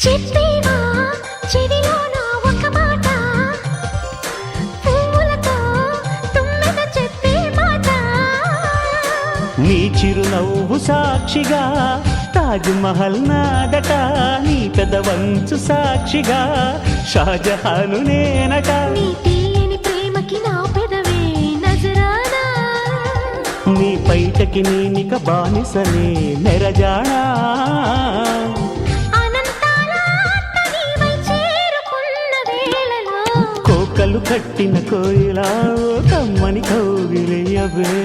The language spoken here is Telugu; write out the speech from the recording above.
చెప్పేవా చెవిలోన ఒక మాట, పువ్వులతో తుమ్మెద చెప్పే మాట. నీ చిరునవ్వు సాక్షిగా తాజ్ మహల్ నాదట, నీ పెదవంచు సాక్షిగా షాజహాను నేనట. నీ తీయని ప్రేమకి నా పెదవే నజరానా, నీ పైటకి నేనిక బానిసనే నెరజాడా. అనంతాల ఆత్మ నీవై చేరుకున్న వేళలో, కోకలు కట్టిన కోయిలా కమ్మని కౌగిలియవే.